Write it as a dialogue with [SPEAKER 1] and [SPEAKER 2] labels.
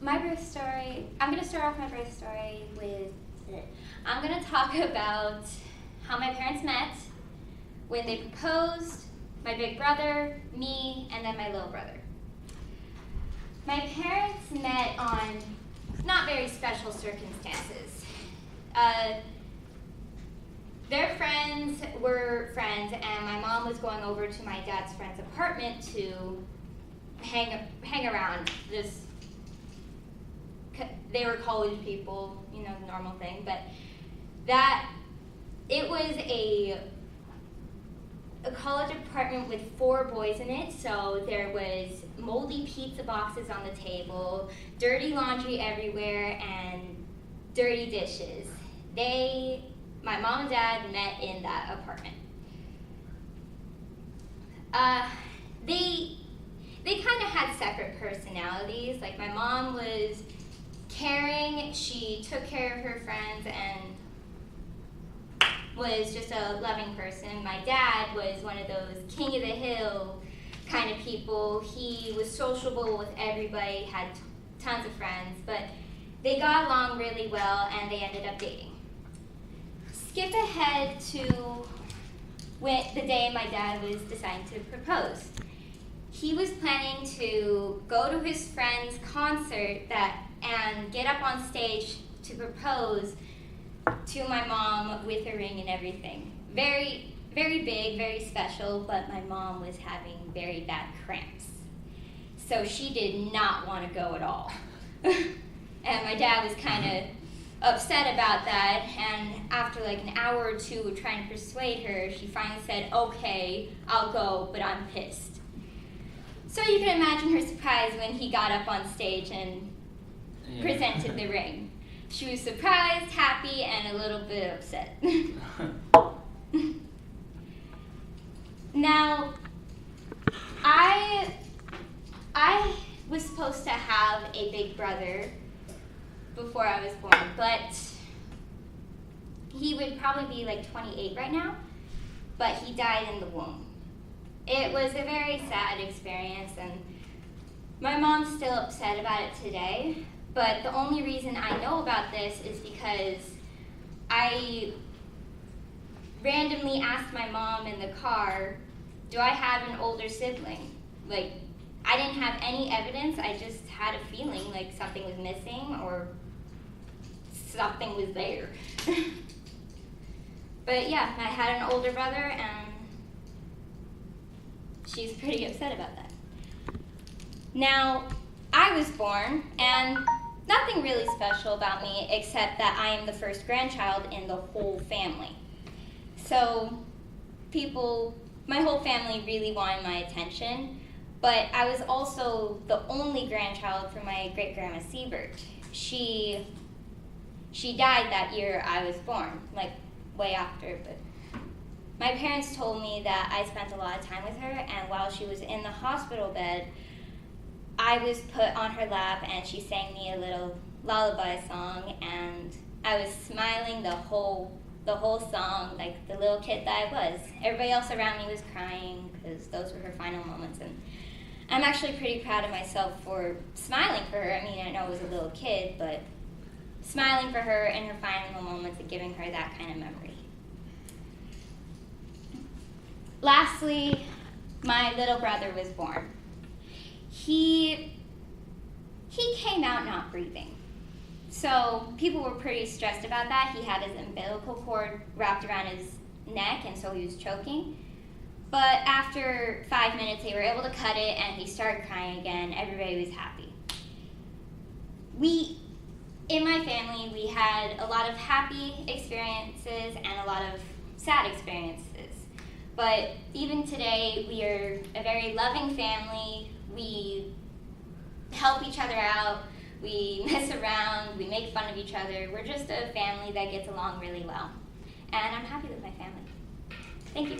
[SPEAKER 1] my birth story, I'm going to start off my birth story with, I'm going to talk about how my parents met, when they proposed, my big brother, me, and then my little brother. My parents met on not very special circumstances. Their friends were friends, and my mom was going over to my dad's friend's apartment to hang around. They were college people, you know, the normal thing, but it was a college apartment with 4 boys in it, so there was moldy pizza boxes on the table, dirty laundry everywhere, and dirty dishes. My mom and dad met in that apartment. They kind of had separate personalities. Like, my mom was caring, she took care of her friends, and was just a loving person. My dad was one of those king of the hill kind of people. He was sociable with everybody, had tons of friends, but they got along really well and they ended up dating. Skip ahead to the day my dad was deciding to propose. He was planning to go to his friend's concert and get up on stage to propose to my mom with a ring and everything. Very, very big, very special, but my mom was having very bad cramps. So she did not want to go at all. And my dad was kind of upset about that, and after like an hour or two of trying to persuade her, she finally said, "Okay, I'll go, but I'm pissed." So you can imagine her surprise when he got up on stage and presented the ring. She was surprised, happy, and a little bit upset. Now, I was supposed to have a big brother before I was born, but he would probably be like 28 right now, but he died in the womb. It was a very sad experience, and my mom's still upset about it today. But the only reason I know about this is because I randomly asked my mom in the car, do I have an older sibling? Like, I didn't have any evidence, I just had a feeling like something was missing or something was there. But yeah, I had an older brother and she's pretty upset about that. Now, I was born, and nothing really special about me except that I am the first grandchild in the whole family. So my whole family really wanted my attention, but I was also the only grandchild for my great-grandma Siebert. She died that year I was born, like way after, but my parents told me that I spent a lot of time with her, and while she was in the hospital bed, I was put on her lap and she sang me a little lullaby song, and I was smiling the whole song like the little kid that I was. Everybody else around me was crying because those were her final moments, and I'm actually pretty proud of myself for smiling for her. I mean, I know I was a little kid, but smiling for her in her final moments and giving her that kind of memory. Lastly, my little brother was born. He came out not breathing. So people were pretty stressed about that. He had his umbilical cord wrapped around his neck, and so he was choking. But after 5 minutes, they were able to cut it, and he started crying again. Everybody was happy. In my family, we had a lot of happy experiences and a lot of sad experiences. But even today, we are a very loving family. We help each other out, we mess around, we make fun of each other. We're just a family that gets along really well. And I'm happy with my family. Thank you.